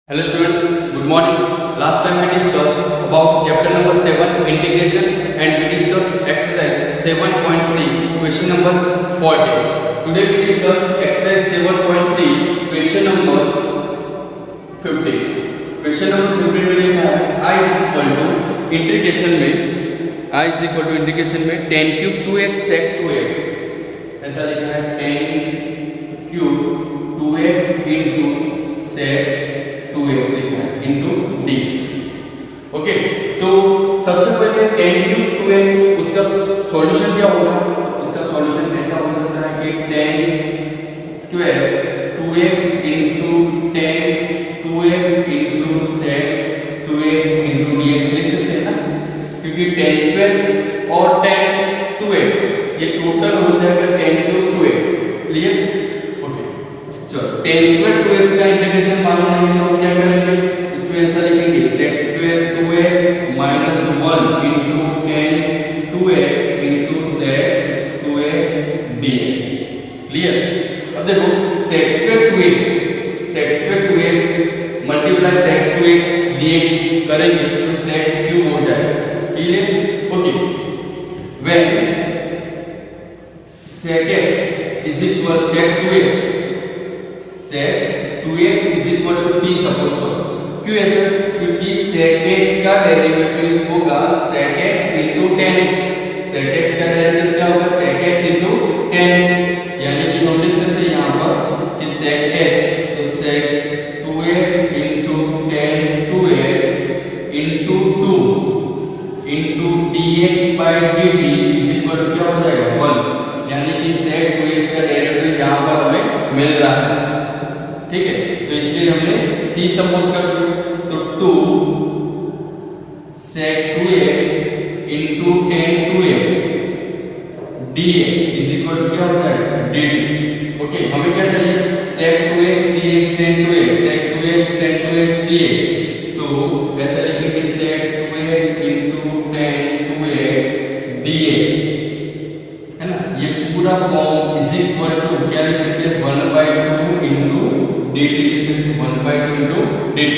Hello students, good morning. Last time we discussed about chapter number 7 integration and we discussed exercise 7.3 question number 40. Today we discuss exercise 7.3 question number 15. Question number 15 में लिखा है I is equal to integration में tan cube 2x sec 2x ऐसा लिखा है tan cube 2x into sec 2x लिखा है into dx. Okay, तो सबसे पहले tan cube 2x उसका सॉल्यूशन क्या होगा? उसका सॉल्यूशन ऐसा हो सकता है कि tan square 2x into tan 2x into sec 2x into dx लिख सकते हैं ना, क्योंकि tan स्क्वायर और tan 2x ये टोटल हो जाएगा tan cube 2x. Clear? Okay, चलो tan स्क्वायर 2x का इंटीग्रेशन मालूम नहीं है तो क्या करेंगे? इसमें ऐसा लिखेंगे sec square 2x minus 1 into tan 2x into sec 2x dx. Clear? अब देखो sec square 2x multiply sec 2x dx करेंगे तो sec क्यूब हो जाएगा. Clear? Okay, when sec x is equal sec 2x is equal to t suppose करो. क्यों ऐसा? क्योंकि sec x का डेरिवेटिव होगा sec x into tan x. sec x का डेरिवेटिव क्या होगा? sec x into tan x. यानी कि हम लिख सकते हैं यहाँ पर कि sec x तो sec 2x into tan 2x into 2 into dx by dt is equal to क्या हो जाएगा? 1. यानी कि sec 2x का डेरिवेटिव यहाँ पर हमें मिल रहा है. ठीक है, तो इसलिए हमने t सपोज कर दिया तो 2 sec 2x into tan 2x dx is equal to क्या हो जाएगा? dt. ओके, हमें क्या चाहिए? sec 2x dx tan 2x sec 2x tan 2x dx. तो ऐसा लिखेंगे sec 2x into tan 2x dx है ना. ये पूरा फॉर्म इज इक्वल टू क्या लिख सकते हैं? 1/2 into dt लिख सकते हैं. 1/2 into dt.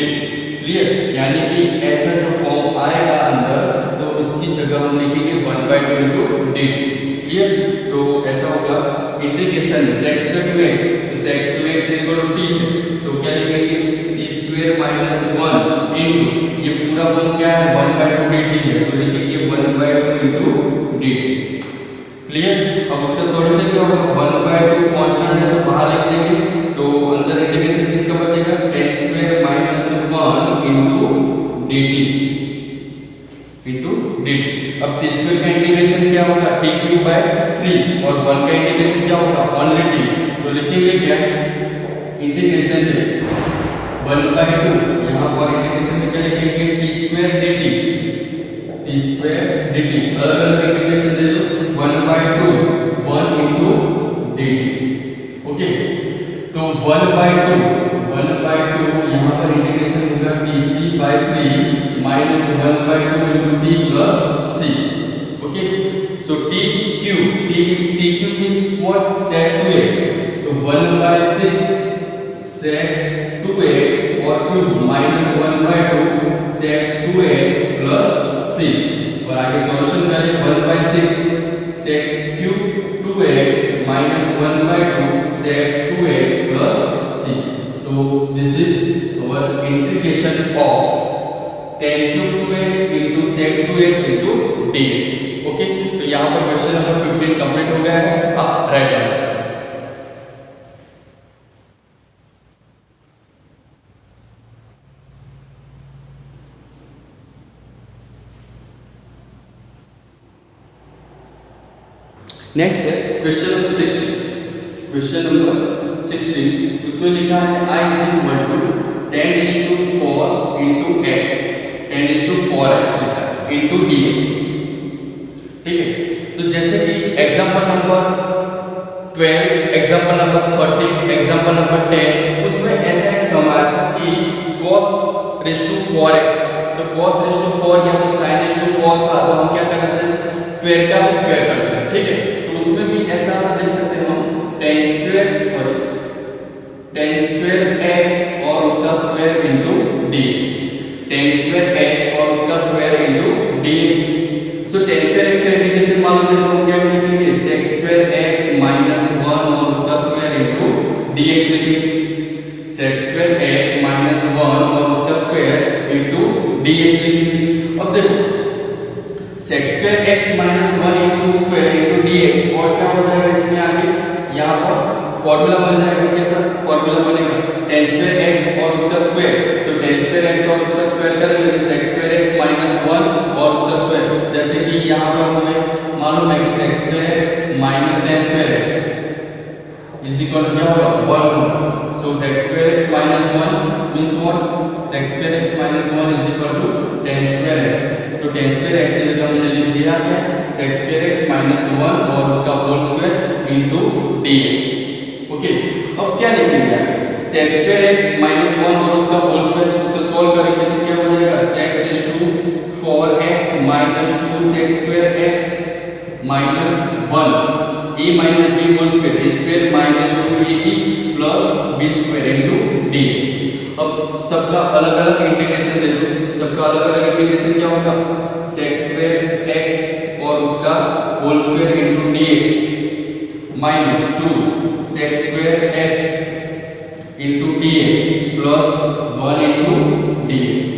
क्लियर? यानी कि ऐसा जो फॉर्म आएगा अंदर तो इसकी जगह हम लिखेंगे 1/2 into dt. क्लियर? तो ऐसा होगा इंटीग्रेशन sec स्क्वायर 2x तो sec 2x equal to t है तो क्या लिखेंगे? t स्क्वायर माइनस 1 into ये पूरा फॉर्म क्या है? 1/2 dt है तो लिखेंगे 1/2 into dt. क्लियर? अब उसका सॉल्यूशन क्या होगा? 1/2 कांस्टेंट है तो बाहर लिख देंगे तो अंदर इंटीग्रेशन किसका बचेगा? tan square minus 1 into dt. अब t स्क्वायर का इंटीग्रेशन क्या होगा? t क्यूब बाय 3 और 1 का इंटीग्रेशन क्या होगा? Only t. तो लिखेंगे क्या? इंटीग्रेशन है 1/2 यहाँ पर इंटीग्रेशन में क्या लिखेंगे? t स्क्वायर dt अलग अलग इंटीग्रेशन दे दो 1/2 1 into dt. ओके, तो 1/2 यहाँ पर इंटीग्रेशन होगा t3/3 minus 1/2 into t plus c. Okay, so t cube is what? sec 2x. तो 1/6 sec 2x और cube minus 1/2 sec 2x plus c. और आगे सॉल्यूशन करें 1/6 sec cube 2x minus 1/2 sec 2x plus c. तो this is our integration of tan cube 2x into sec 2x into dx. Okay, तो यहाँ पर question number 15 complete हो गया है. अब राइट डाउन. नेक्स्ट है क्वेश्चन नंबर 16. क्वेश्चन नंबर 16 उसमें लिखा है I is equal to tan 4 into x tan 4x लिखा है into dx. ठीक है, तो जैसे कि example number 12 example number 13 example number 10 उसमें ऐसा एक सम आया कि cos 4x तो cos 4 या तो sin 4 था तो हम क्या कर देते हैं? स्क्वायर का स्क्वायर कर देते हैं. ठीक है, उसमें भी ऐसा देख सकते हैं हम tan स्क्वायर x और उसका square into dx, tan square x और उसका स्क्वायर इनटू dx। सो tan स्क्वायर x का इंटीग्रेशन मालूम है तो हम क्या लिखेंगे sec स्क्वायर x माइनस 1 और उसका स्क्वायर इनटू dx लिखेंगे, sec स्क्वायर x माइनस 1 और उसका स्क्वायर इनटू dx लिखेंगे। अब देखो sec square x minus 1 into square into dx और क्या हो जाएगा इसमें आगे यहाँ पर फॉर्मूला बन जाएगा। कैसा फॉर्मूला बनेगा tan स्क्वायर x और उसका स्क्वायर, तो tan स्क्वायर x और उसका स्क्वायर करेंगे तो sec स्क्वायर x माइनस 1 और उसका स्क्वायर, जैसे कि यहाँ पर हमें मालूम है कि sec square x minus tan square x is equal to क्या होगा 1 होगा। So sec square x minus 1 means what sec square x minus 1 is equal to tan square x। तो tan स्क्वायर x इज हमने लिख दिया है sec square x minus 1 और उसका whole square into dx। Okay, अब क्या लिखेंगे आगे sec स्क्वायर x माइनस 1 और उसका होल स्क्वायर, इसको सॉल्व करेंगे तो क्या हो जाएगा sec raise to 4x minus 2 sec square x minus 1 a minus b whole square a square minus 2ab plus b square into dx। अब सबका अलग अलग इंटीग्रेशन दे दो, सबका अलग अलग इंटीग्रेशन क्या होगा sec स्क्वायर x और उसका whole square into dx minus 2 sec square x into dx plus 1 into dx।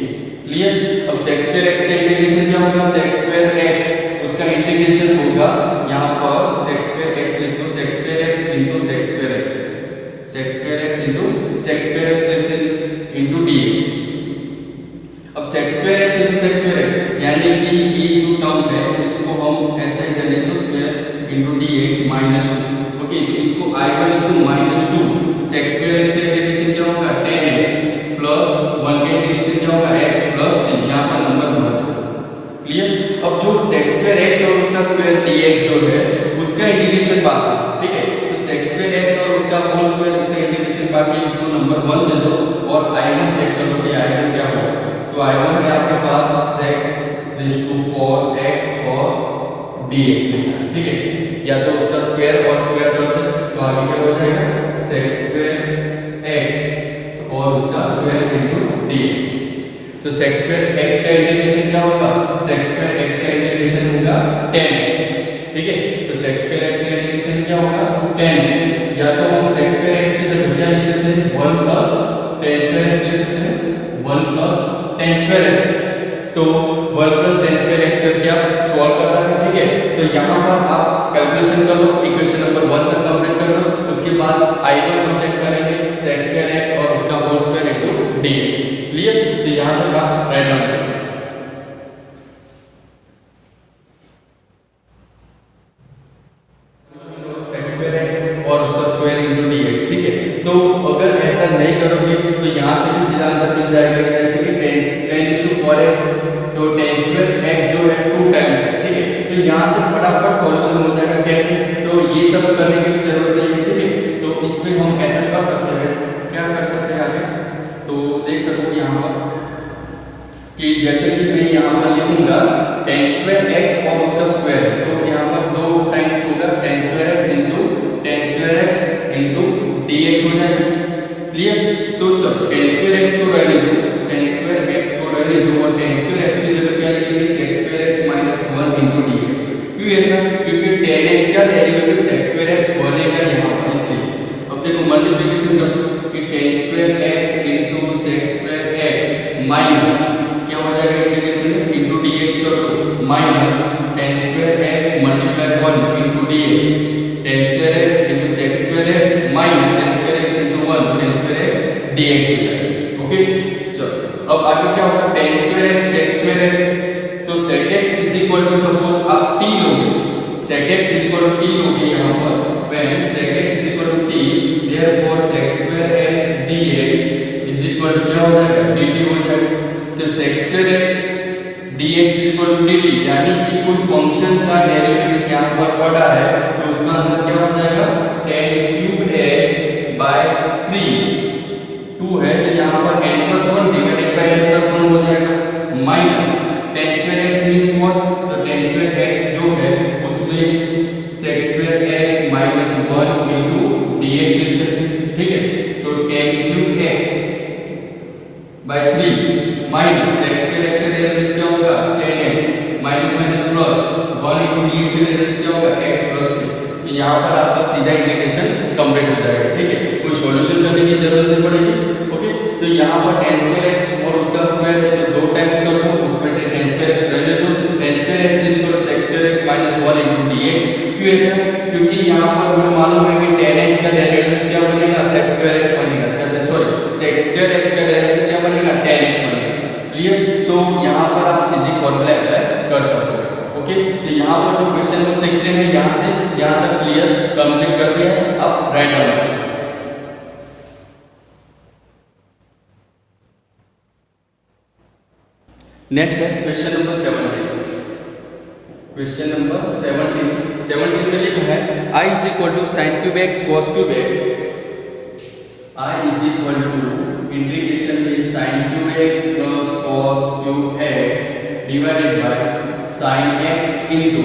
Clear? अब sec स्क्वायर x का इंटीग्रेशन क्या होगा sec स्क्वायर x उसका इंटीग्रेशन होगा यहाँ पर sec स्क्वायर x लिख दो sec square x into sec square x, sec square x into sec square x लिख दो इनटू dx। अब sec square x into sec square x यानी कि ये जो टर्म है इसको हम ऐसे ही कर लेंगे square into dx minus 2। Okay, तो इसको i1 into minus 2 sec square x का इंटीग्रेशन क्या होगा tan x प्लस 1 का इंटीग्रेशन क्या होगा x प्लस c, यहाँ पर नंबर बना। क्लियर? अब जो sec स्क्वायर x और उसका स्क्वायर dx जो है उसका इंटीग्रेशन बाकी, ठीक है, तो sec स्क्वायर x और उसका होल स्क्वायर इसका इंटीग्रेशन बाकी, इसको नंबर 1 दे दो और i1 चेक कर लो कि i1 क्या होगा। तो i1 है आपके पास sec रेज़ टू 4x और dx, ठीक है, या तो उसका स्क्वायर और स्क्वायर कर दो तो आगे क्या हो जाएगा sec स्क्वायर x और उसका स्क्वायर इनटू dx। तो sec स्क्वायर x का इंटीग्रेशन क्या होगा sec स्क्वायर x का इंटीग्रेशन होगा tan x, ठीक है, तो sec स्क्वायर x का इंटीग्रेशन क्या होगा tan x, या तो हम sec स्क्वायर x की जगह क्या लिख सकते हैं 1 प्लस tan स्क्वायर x लिख सकते हैं 1 प्लस tan स्क्वायर x। तो 1 प्लस tan स्क्वायर x करके आप सॉल्व कर रहे हैं, ठीक है, तो यहाँ पर आप कैलकुलेशन कर लो, इक्वेशन नंबर 1 तक कंप्लीट कर दो, उसके बाद i1 हम चेक करेंगे sec स्क्वायर x और उसका whole square into dx। Clear? तो यहाँ से आप राइट डाउन करें sec स्क्वायर x और उसका स्क्वायर इनटू dx, ठीक है। तो अगर ऐसा नहीं करोगे तो यहाँ से भी सीधा आंसर मिल जाएगा, जैसे कि tan रेज़ टू 4x, तो tan स्क्वायर x जो है 2 टाइम्स है, ठीक है, तो यहाँ से फटाफट सॉल्यूशन हो जाएगा। कैसे? तो ये सब करने की जरूरत नहीं है, ठीक है, तो इसमें हम ऐसा कर सकते हैं, क्या कर सकते हैं आगे, तो देख सकते हो यहाँ पर कि जैसे कि मैं यहाँ पर लिखूंगा tan स्क्वायर x और उसका स्क्वायर, तो यहाँ पर 2 टाइम्स होगा tan square x into tan square x into dx हो जाएगा। क्लियर? तो चलो tan स्क्वायर x को रहने दो, tan स्क्वायर x को रहने दो और tan स्क्वायर x की जगह क्या लिखेंगे sec square x minus 1 into dx। क्यों ऐसा? क्योंकि tan x का डेरिवेटिव sec स्क्वायर x बनेगा यहाँ पर, इसलिए। अब देखो मल्टीप्लिकेशन कर दो कि tan square x into sec square x minus क्या हो जाएगा इंटीग्रेशन इनटू dx कर दो minus tan square x multiply 1 into dx, tan square x into sec square x minus tan square x into 1 tan square x dx हो जाएगा। Okay, चलो अब आगे क्या होगा tan square x sec square x, तो sec x is equal to suppose आप t लोगे, sec x is equal to t लोगे यहाँ पर, when sec x is equal to t therefore sec square x dx is equal to क्या हो जाएगा dt हो जाएगा। तो sec square x dx is equal to dt, यानी कि कोई फंक्शन का डेरिवेटिव यहाँ पर पड़ा है तो उसका आंसर क्या हो जाएगा tan क्यूब x बाय 3, 2 है तो यहाँ पर n+1 डिवाइडेड बाय n+1 हो जाएगा minus tan square x means what, तो tan स्क्वायर x जो है उसमें sec square x minus 1 into dx लिख सकते हैं, ठीक है, तो tan cube x by 3 minus sec square x का डेरिवेटिव क्या होगा 10x minus minus plus 1 into dx का डेरिवेटिव क्या होगा x plus c। तो यहाँ पर आपका सीधा इंटीग्रेशन कंप्लीट हो जाएगा, ठीक है, कोई सॉल्यूशन करने की जरूरत नहीं पड़ेगी। ओके, तो यहाँ पर tan स्क्वायर x और उसका स्क्वायर है तो 2 टाइम्स कर दो, उसमें tan स्क्वायर x रह ले दो, tan square x is equal to sec square x minus 1 into dx। क्यों ऐसा? क्योंकि यहाँ पर हमें मालूम है कि tan x का डेरिवेटिव क्या बनेगा sec स्क्वायर x बनेगा, सॉरी sec स्क्वायर x का डेरिवेटिव क्या बनेगा tan x बनेगा। क्लियर? तो यहाँ पर आप सीधी फॉर्मूला अप्लाई कर सकते हो। ओके, तो यहाँ पर जो क्वेश्चन नंबर 16 है यहाँ से यहाँ तक क्लियर कंप्लीट कर दिया है। अब राइट डाउन। नेक्स्ट है क्वेश्चन नंबर 17। क्वेश्चन नंबर 17 में लिखा है I is equal to sin cube x cos cube x। I is equal to integration में sin cube x plus cos cube x divided by sin x into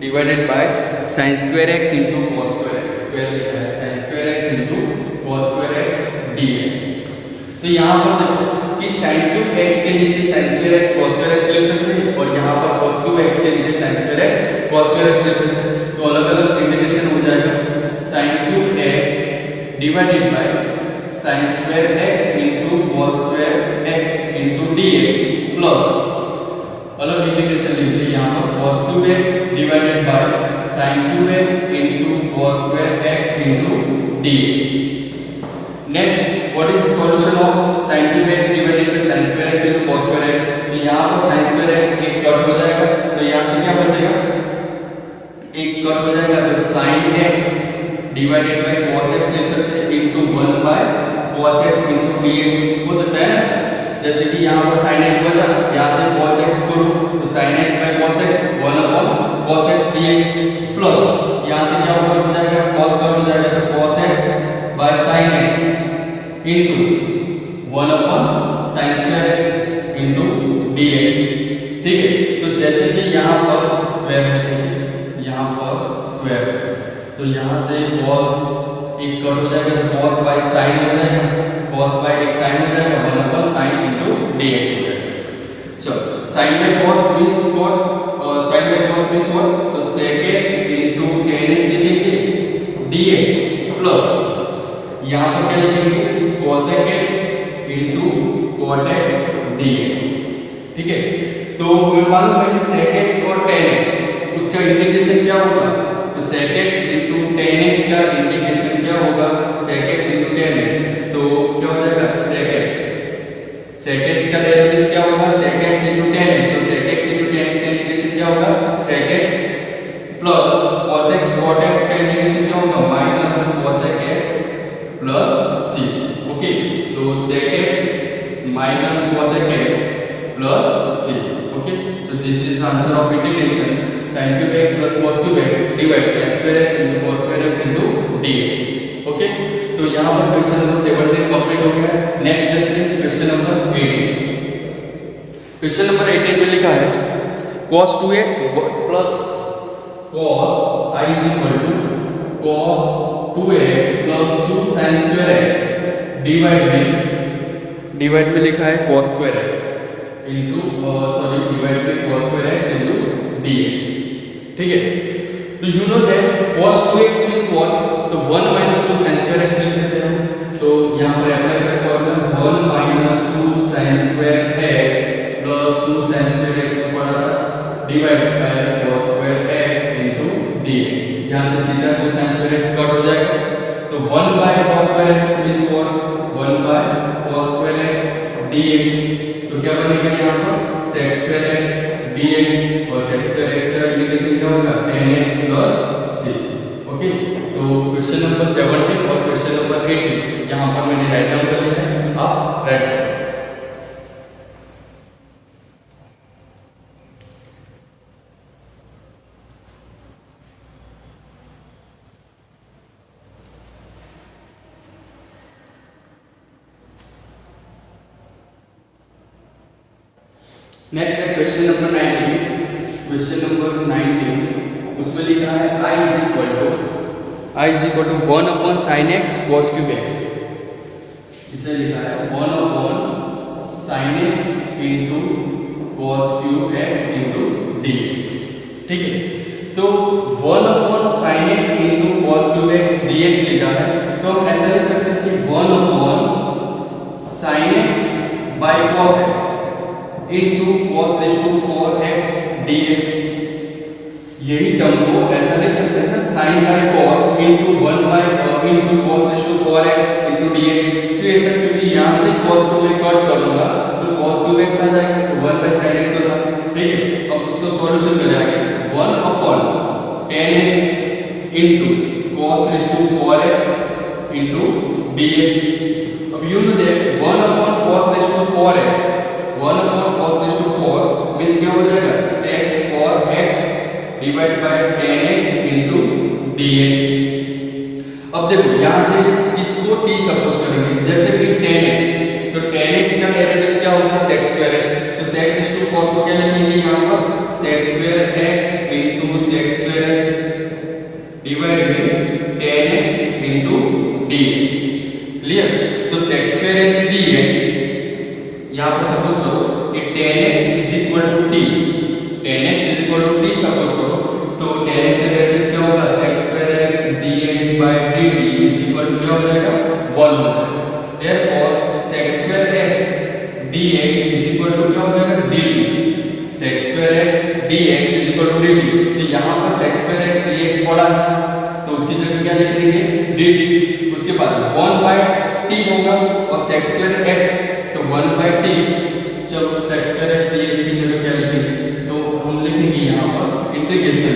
divided by sin square x into cos square x। Square लिखा है sin square x into cos square x dx। तो यहाँ पर देखो कि sin cube x के नीचे sin square x cos square x लिख सकते हैं और यहाँ पर cos cube x के नीचे sin square x cos square x लिख सकते हैं। तो अलग अलग इंटीग्रेशन हो जाएगा sin cube x divided by sin square x into cos square x into dx plus अलग इंटीग्रेशन लिखते हैं यहाँ पर cos cube x divided by sin cube x into cos square x into dx। Next, what is the solution of sin cube x divided by sin square x into cos square x। तो यहाँ पर sin square x एक cut हो जाएगा, तो यहाँ से क्या बचेगा, एक कट हो जाएगा, तो sin x divided by cos x लिख सकते हैं into 1 by cos x into dx हो सकता है ना सर। जैसे कि यहाँ पर sin x बचा, यहाँ से cos x करो तो sin x by cos x 1 upon cos x dx plus यहाँ से क्या ऊपर हो जाएगा cos का हो जाएगा तो cos x by sin x into 1 upon sin square x into dx। ठीक है, तो जैसे कि यहाँ पर स्क्वायर है, यहाँ पर स्क्वायर, तो यहाँ से cos एक कट हो जाएगा तो cos by sin हो जाएगा, cos by एक sin हो जाएगा 1 upon sin into dx हो जाएगा। चलो sin by cos means what, sin by cos means what, तो sec x into tan x लिखेंगे dx प्लस यहाँ पर क्या लिखेंगे cosec x into cot x dx। ठीक है, तो हमें मालूम है कि sec x और tan x उसका इंटीग्रेशन क्या होगा, तो sec x into tan x का इंटीग्रेशन क्या होगा sec x into tan x, तो क्या हो जाएगा sec x का डेरिवेटिव क्या होगा sec x into tan x, तो sec x into tan x का इंटीग्रेशन क्या होगा sec x plus cosec cot x का इंटीग्रेशन क्या होगा minus cosec x plus c। Okay, तो sec x minus cosec x plus c। Okay, तो this is the answer of integration sin cube x plus cos cube x divided sin square x into cos square x into dx। Okay, तो यहाँ पर question number 17 complete हो गया है। Next देखते हैं question number 18। Question number 18 में लिखा है cos 2x plus cos I is equal to cos 2x plus 2 sin square x divide में लिखा है cos square x into divide में cos square x into dx। ठीक है, तो you know that cos 2x means what, तो 1 minus 2 sin square x लिख सकते हैं। तो यहाँ पर अप्लाई करें formula 1 minus 2 sin square x plus 2 sin square x को पढ़ा था divided by cos square x into dx। यहाँ से सीधा 2 sin square x कट हो जाएगा, तो 1 by cos square x means what 1 by cos square x dx। तो क्या बनेगा यहाँ पर sec square x dx और sec square x का इंटीग्रेशन क्या होगा tan x plus c। Okay, तो क्वेश्चन नंबर 17 और क्वेश्चन नंबर 18 यहाँ पर मैंने राइट डाउन कर लिया है, आप राइट डाउन। नेक्स्ट है क्वेश्चन नंबर 19। क्वेश्चन नंबर 19 उसमें लिखा है I is equal to 1 upon sin x cos cube x। इसे लिखा है 1 upon sin x into cos cube x into dx। ठीक है, तो 1/sin x into cos cube x dx लिखा है, तो हम ऐसा लिख सकते हैं कि 1/sin x by cos x into cos raise to 4x dx। यही टर्म को ऐसा लिख सकते हैं ना, sin bye cos into 1 by into cos raise to 4x into dx। तो ऐसा क्योंकि यहाँ से cos को मैं कट करूंगा तो cos क्यूब x आ जाएगा, तो 1 बाय sin x तो था। ठीक है, अब उसको सॉल्यूशन करेंगे 1/tan x into cos raise to 4x into dx। अब you know that 1/cos raise to 4x 1/cos raise to 4 means क्या हो जाएगा, sec 4x divide by tan x into dx। अब देखो यहाँ से इसको t सपोज करेंगे, जैसे कि tan x, तो tan x का डेरिवेटिव क्या होगा, sec square x। तो sec रेज़ टू 4 को क्या लिखेंगे यहाँ पर, sec square x into sec square x divide by tan x into dx। Clear, तो sec square x dx यहाँ पर सपोज करो कि tan x is equal to t, tan x is equal to t suppose करो, तो tan x का derivative क्या होगा, sec square x dx by dt is equal to क्या हो जाएगा, 1 हो जाएगा। Therefore sec square x dx is equal to क्या हो जाएगा, dt। sec square x dx is equal to dt। तो यहाँ पर sec square x dx पड़ा है, तो उसकी जगह क्या लिख देंगे, dt। उसके बाद 1 by t होगा और sec square x, तो 1 by t, जब sec square x dx की जगह क्या लिखेंगे, तो हम लिखेंगे यहाँ पर इंटीग्रेशन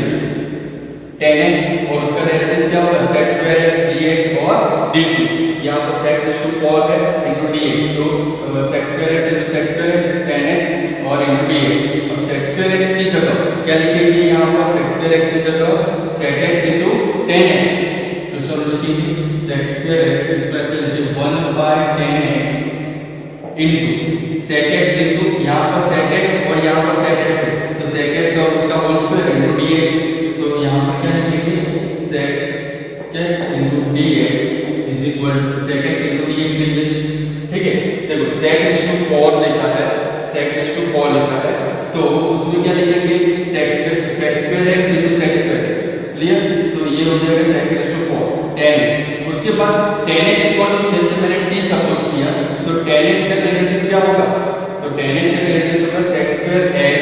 tan x और उसका डेरिवेटिव क्या होगा, sec square x dx और dt। यहाँ पर sec रेज़ टू 4 है इंटू dx, तो sec square x into sec square x tan x और इंटू dx। अब sec square x की जगह क्या लिखेंगे, यहाँ पर sec square x की जगह sec x into tan x। तो चलो लिखेंगे sec square x, इस तरह से लिखेंगे 1 by tan x into sec x into यहाँ पर sec x और यहाँ पर sec x है, तो sec x और उसका होल स्क्वायर इंटू dx। तो यहाँ पर क्या लिखेंगे, sec x into dx is equal to sec x into dx लिख देंगे। ठीक है, देखो sec रेज़ टू 4 लिखा है, sec रेज़ टू 4 लिखा है, तो उसमें क्या लिखेंगे, sec square x into sec square x। Clear, तो ये हो जाएगा sec raise to 4 tan x। उसके बाद tan x इक्वल टू, जैसे मैंने t सपोज किया, तो tan x का डेरिवेटिव क्या होगा, तो tan x का डेरिवेटिव होगा sec square x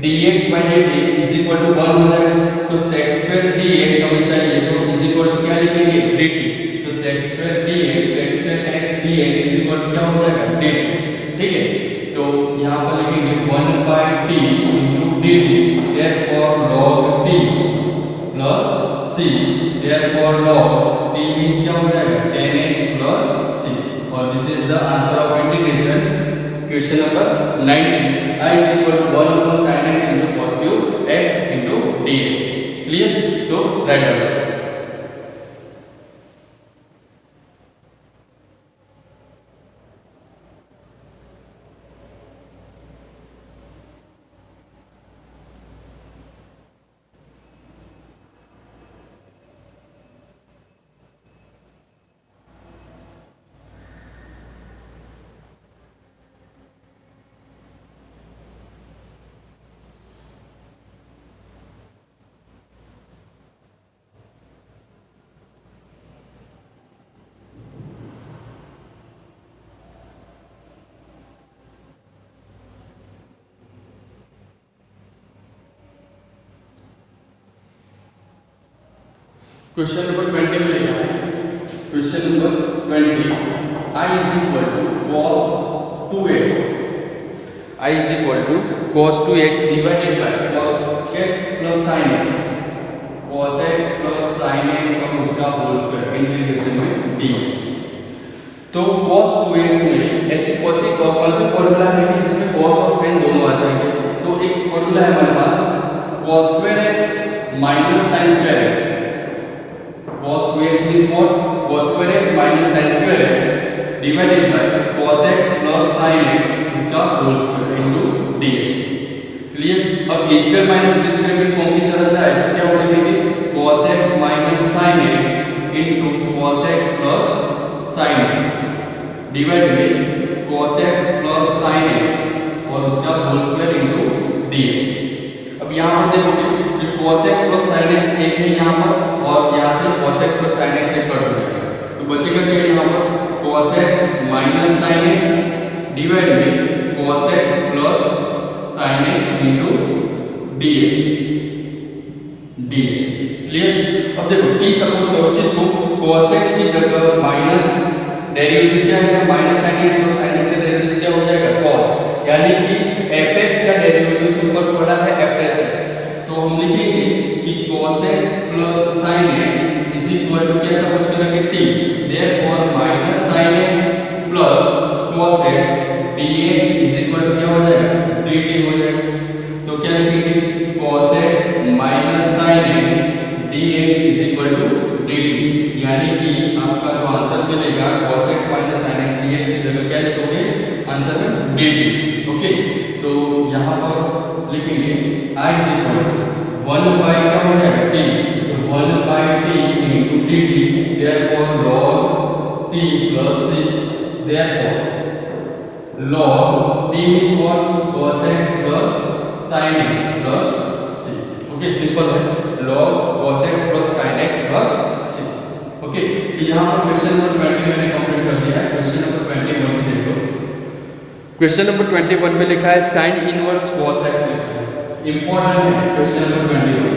dx by dt is equal to 1 हो जाएगा। तो sec square dx हमें चाहिए, तो इज इक्वल टू क्या लिखेंगे, dt। तो sec square dx sec square x dx is equal to क्या हो जाएगा, dt। ठीक है, तो यहाँ पर लिखेंगे 1 by t into dt, therefore log t plus c, therefore log t means क्या हो जाएगा, tan x plus c। और this is the answer of integration question number 19। I is equal to 1/sin x into cos cube x into dx। Clear, तो write down. Question number 20 में लिखा है, question number 20, I is equal to cos 2x, I is equal to cos 2x divided by cos x plus sin x, cos x plus sin x और उसका whole square integration में dx। तो cos 2x में ऐसी कौन सी formula है कि जिसमें cos और sin दोनों आ जाएंगे। तो एक फॉर्मूला है हमारे पास cos square x minus sin square x। cos 2x means what? cos square x minus sin square x divided by cos x plus sin x उसका whole square into dx। Clear, अब a square minus b square की form की तरह चाहे तो क्या हो लिखेंगे, cos x minus sin x into cos x plus sin x divided by cos x plus पर देखोगे cos x plus sin x एक है यहाँ पर और यहाँ से cos x plus sin x एक कट हो जाएगा, तो बचेगा क्या यहाँ पर cos x minus sin x divide में cos x plus sin x into dx clear. अब देखो t सपोज करो इसको cos x की जगह माइनस डेरिवेटिव क्या है माइनस sin x और sin x का डेरिवेटिव क्या हो जाएगा cos, यानी कि fx का डेरिवेटिव ऊपर पड़ा है f'(x), तो हम लिखेंगे कि cos x plus sin x is equal to क्या सपोज करेंगे t, therefore minus sin x plus cos x dx is equal to क्या हो जाएगा dt हो जाएगा, तो क्या लिखेंगे cos x minus sin x dx is equal to dt, यानी कि आपका जो आंसर मिलेगा cos x minus sin x dx की जगह क्या लिखोगे आंसर में dt। ओके, तो यहाँ पर लिखेंगे I is equal to 1 by क्या हो जाएगा t, तो 1 by t into dt, therefore log t plus c, therefore log t means what cos x plus sin x plus c। Okay, simple है, log cos x plus sin x plus c। Okay, तो यहाँ पर question number 20 मैंने complete कर दिया है। Question number 21 में देख लो, क्वेश्चन नंबर 21 में लिखा है sin इनवर्स cos x लिखा है, इंपॉर्टेंट है question number 21,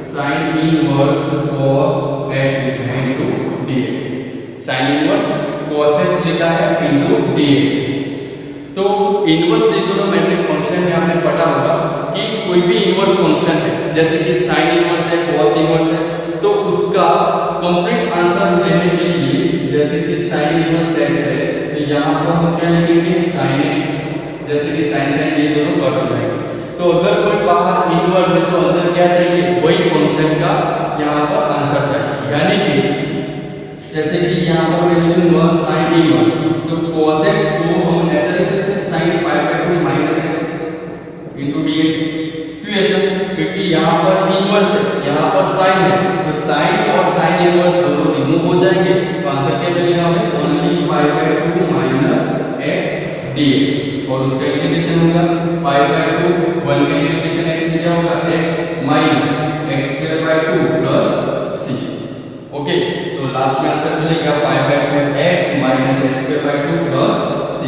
sin inverse cos x लिखा है into dx, sin inverse cos x लिखा है इनटू dx। तो इनवर्स ट्रिगोनोमेट्रिक फंक्शन में आपने पढ़ा होगा कि कोई भी इनवर्स फंक्शन है जैसे कि sin इनवर्स है cos इनवर्स है, तो उसका कंप्लीट आंसर लेने के लिए जैसे कि sin इनवर्स x है तो यहाँ पर हम क्या लिखेंगे sin x, जैसे कि sin sin ये दोनों कट हो जाएंगे, तो अगर कोई बाहर इनवर्स है तो अंदर क्या चाहिए वही फंक्शन का यहाँ पर आंसर चाहिए, यानी कि जैसे कि यहाँ पर मैं लिखूंगा sin इनवर्स, तो cos x को हम ऐसे लिख सकते हैं sin π/2 minus x into dx, क्यों ऐसा, क्योंकि यहाँ पर इनवर्स है यहाँ पर sin है, तो sin और sin इनवर्स दोनों रिमूव हो जाएंगे, तो आंसर क्या मिलेगा हमें ओनली π/2 minus x dx, और उसका इंटीग्रेशन होगा π/2 1 का इंटीग्रेशन x में क्या होगा x minus x²/2 plus c। Okay, तो लास्ट में आंसर मिलेगा π/2 x minus x²/2 plus c,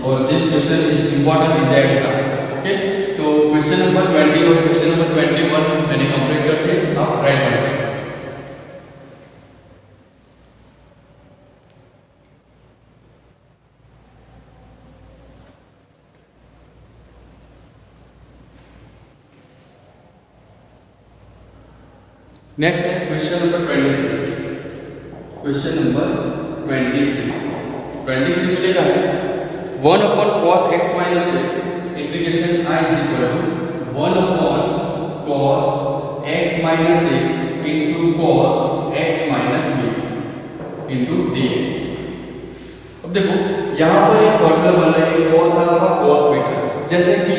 और this question is important in the exam. Okay, तो क्वेश्चन नंबर 20 और क्वेश्चन नंबर 21 मैंने कंप्लीट कर दिए, आप राइट कर लें। नेक्स्ट है क्वेश्चन नंबर 23। क्वेश्चन नंबर 23 में लिखा है 1 upon cos x minus a integration I is equal to 1 upon cos x minus a into cos x minus b into dx। अब देखो यहाँ पर एक फॉर्मूला बन रहा है cos अल्फा cos बीटा, जैसे कि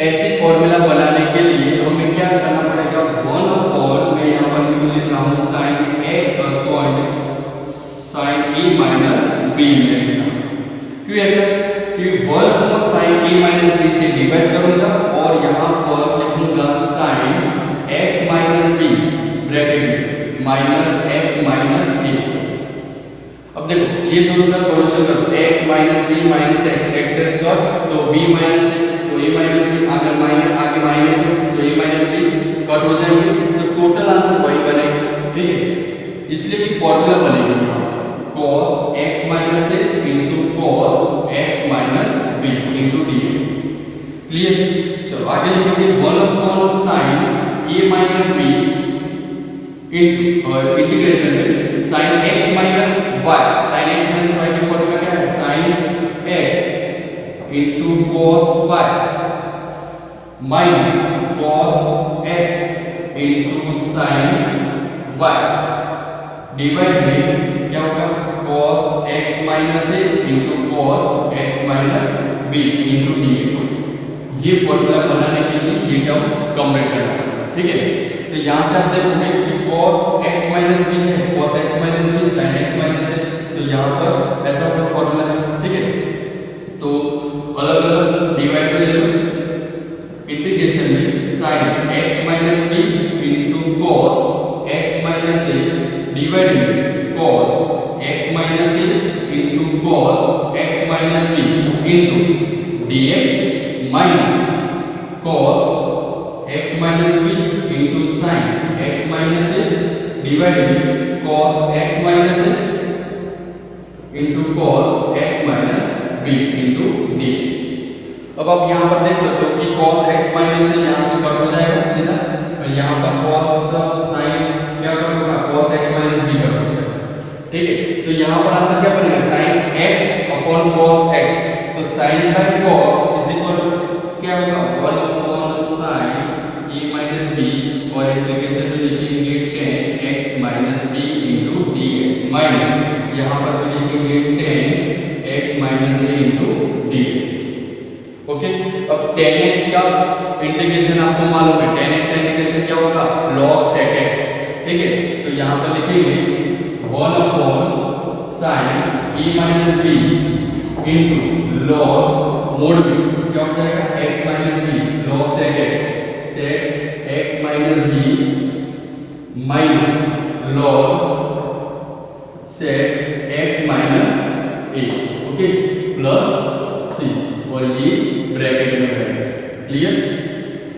ऐसी फॉर्मूला बनाने के लिए हमें क्या करना पड़ेगा 1 upon मैं यहाँ पर लिख रहा हूँ sin a minus b में लिखना, क्यों ऐसा, क्योंकि 1 upon sin a minus b से डिवाइड करूंगा और यहाँ पर लिखूंगा sin x minus b bracket में माइनस x minus a। अब देखो ये दोनों का सॉल्यूशन करो, x minus b minus x कर तो b minus so a minus b आगे minus so a minus b cut हो जाएंगे, तो टोटल आंसर वही बनेगा, ठीक है, इसलिए कि फॉर्मूला बनेगा cos x minus a into cos x minus b into dx। Clear, चलो आगे लिखेंगे 1 upon sin a minus b into integration में sin x minus y, sin x minus y की फॉर्मूला क्या है sin x into cos y minus cos x into sin y divide में क्या होगा cos x minus a into cos x minus b into dx। ये formula बनाने के लिए ये टर्म कंप्लीट करना होगा, ठीक है, तो यहाँ से आप देखोगे कि cos x minus b है, cos x minus b sin x minus a, तो यहाँ पर ऐसा कोई फॉर्मूला है, ठीक है, तो अलग अलग डिवाइड में ले लो, इंटीग्रेशन में sin x minus dx minus cos x minus b into sin x minus a divide में cos x minus a into cos x minus b into dx। अब आप यहाँ पर देख सकते हो कि cos x माइनस a यहाँ से कट हो जाएगा सीधा, और यहाँ पर cos sin क्या कट होगा, cos x minus b cut हो जाएगा। ठीक है, तो यहाँ पर आंसर क्या बनेगा, sin x upon cos x, तो sin bye cos is equal क्या होगा 1 upon sin a minus b, और इंटीग्रेशन में लिखेंगे tan x minus b into dx minus यहाँ पर भी लिखेंगे tan x minus a into dx। Okay, अब tan x का इंटीग्रेशन आपको मालूम है, tan x का इंटीग्रेशन क्या होगा log sec x। ठीक है, तो यहाँ पर लिखेंगे 1 upon sin a minus b into log mode में क्या हो जाएगा x minus b log sec x, sec x minus b minus log sec x minus a, okay, plus c, और ये ब्रैकेट में रहेगा। क्लियर?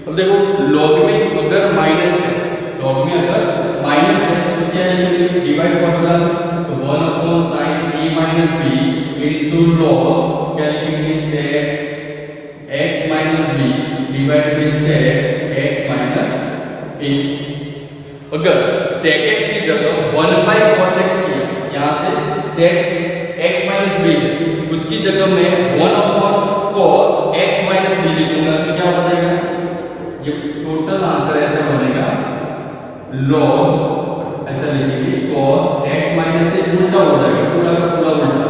अब देखो log में अगर माइनस है, log में अगर माइनस है तो क्या लिखेंगे, डिवाइड फॉर्मूला, तो 1 upon sin a minus b into log क्या लिखेंगे sec x minus b divide by sec x minus a। अगर sec x की जगह 1 बाय cos x की, यहाँ से sec x माइनस b उसकी जगह मैं 1 upon cos x minus b लिखूंगा, तो क्या हो जाएगा, ये टोटल आंसर ऐसा बनेगा log ऐसा लिखेंगे cos x माइनस से उल्टा हो जाएगा, पूरा का पूरा उल्टा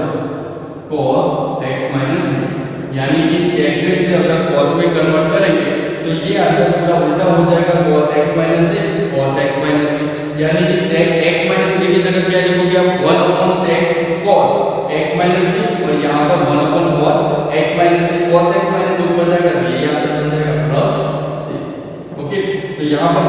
cos x माइनस b, यानी कि sec x से अगर cos में कन्वर्ट करेंगे तो ये आंसर पूरा उल्टा हो जाएगा cos x माइनस से cos x माइनस b, यानी कि sec x माइनस b की जगह क्या लिखोगे आप 1 upon sec cos x minus b, और यहाँ पर 1 अपॉन cos x माइनस से cos x माइनस ऊपर जाएगा, ये आंसर बन जाएगा प्लस c। ओके, तो यहाँ पर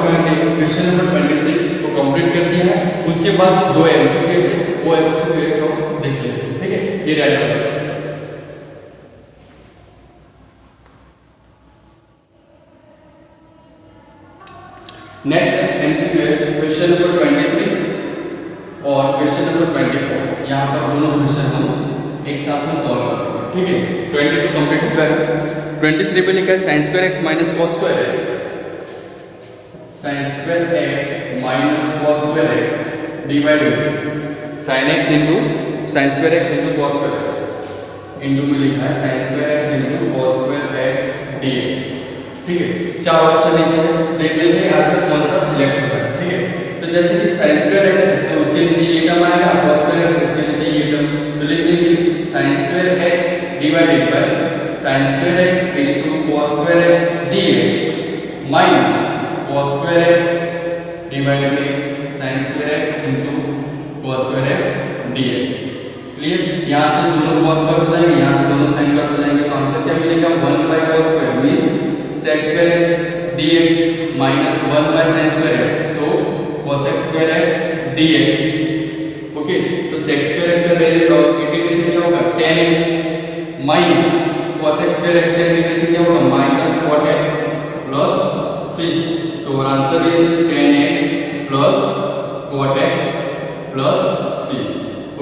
क्वेश्चन नंबर 23 को कंप्लीट कर दिया है। उसके बाद दो एमसीक्यूज है, वो एमसीक्यूज को देख लेंगे। ठीक है, ये right. Next MCQs question number 23 और क्वेश्चन नंबर 24, यहाँ पर दोनों क्वेश्चन हम एक साथ में सॉल्व करेंगे। ठीक है, 22 कंप्लीट हो गया है। 23 में लिखा है sin square x minus cos square x, sin square x minus cos square x divide by sin x into sin square x into cos square x into में लिखा है sin square x into cos square x dx। ठीक है, चार option नीचे है, देख लेते हैं आंसर कौन सा सिलेक्ट होगा है। ठीक है, तो जैसे कि sin स्क्वायर x है तो उसके नीचे ये टर्म आएगा, cos स्क्वायर x उसके नीचे ये टर्म, तो लिख देंगे sin square x divided by sin square x into cos square x dx minus cos square x divided by sin square x into cos square x dx। Clear? यहाँ से दोनों cos cut हो जाएंगे, यहाँ से दोनों sin कट हो जाएंगे, तो आंसर क्या मिलेगा 1 by cos square means sec square x dx minus 1 by sin square x, so cos x square x dx। Okay, तो sec स्क्वायर x का वैल्यू इंटीग्रेशन क्या होगा tan x minus cos x square x का integration क्या होगा minus cot x plus c, so our answer is tan x plus cot x plus c।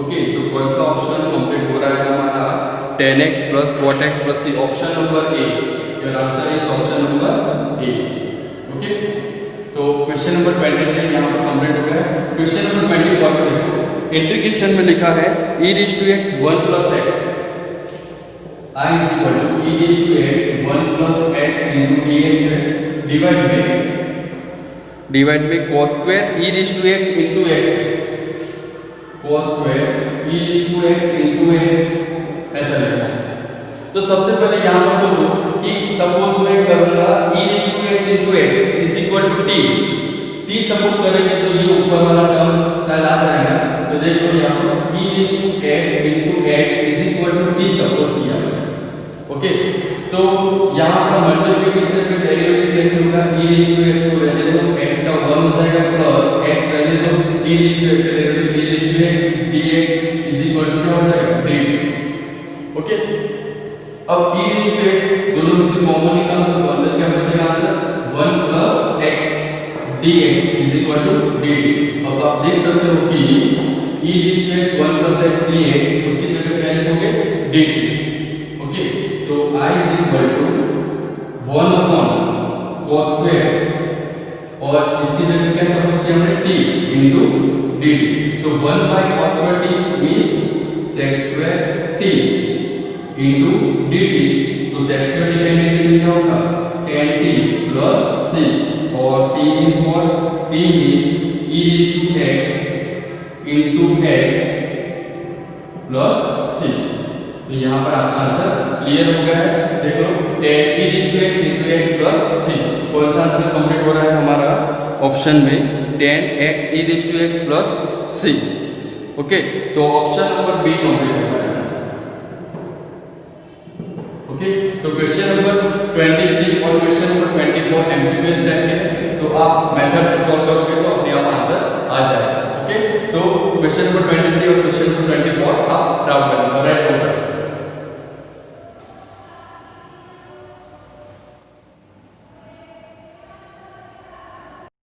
Okay, तो कौन सा ऑप्शन कंप्लीट हो रहा है हमारा tan x plus cot x plus c, option number A. Your answer is option number A. Okay, तो question number 23 यहाँ पर कंप्लीट हो गया है। क्वेश्चन नंबर 24 को देखो, इंटीग्रेशन में लिखा है e raised to x 1 plus x I is equal to e raised to x 1 plus x into dx है, divide by cos square e raised to x into x, cos square e raised to x into x ऐसा लिखा है। तो सबसे पहले यहाँ पर सोचो कि सपोज मैं करूंगा e raised to x into x is equal to t suppose करेंगे तो ये ऊपर वाला टर्म शायद आ जाएगा, तो देखो यहाँ पर e raised to x into x is equal to t suppose किया। ओके, तो यहाँ पर मल्टीप्लिकेशन का डेरिवेटिव कैसे होगा, e raised to x को रहने दो, x का 1 हो जाएगा प्लस x रहने दो, e raised to x derivative e raised to x dx is equal to क्या हो जाएगा dt। ओके, अब e raised to x दोनों में से कॉमन निकालो तो अंदर क्या बचेगा answer 1 plus x dx is equal to dt। अब आप देख सकते हो कि e raised to x 1 plus x dx उसकी जगह क्या लिखोगे dt। ओके, तो I is equal to 1 upon cos square और इसकी जगह क्या सपोज किया हमने t into dt। तो 1 by cos square t means sec square t into dt। so sec square t का इंटीग्रेशन क्या होगा tan t plus c और t means what? t means e raised to x into x plus c। तो यहाँ पर आपका answer clear हो गया है। देख लो tan e raised to x into x plus c। कौन सा आंसर कंप्लीट हो रहा है हमारा ऑप्शन में tan x e raised to x plus c। Okay, तो ऑप्शन नंबर बी कंप्लीट हो गया है। ओके, तो क्वेश्चन नंबर 23 और क्वेश्चन नंबर 24 एमसीक्यू टाइप के हैं, तो आप मेथड से सॉल्व करोगे तो अपने आप आंसर आ जाएगा। ओके, तो क्वेश्चन नंबर 23 और क्वेश्चन नंबर 24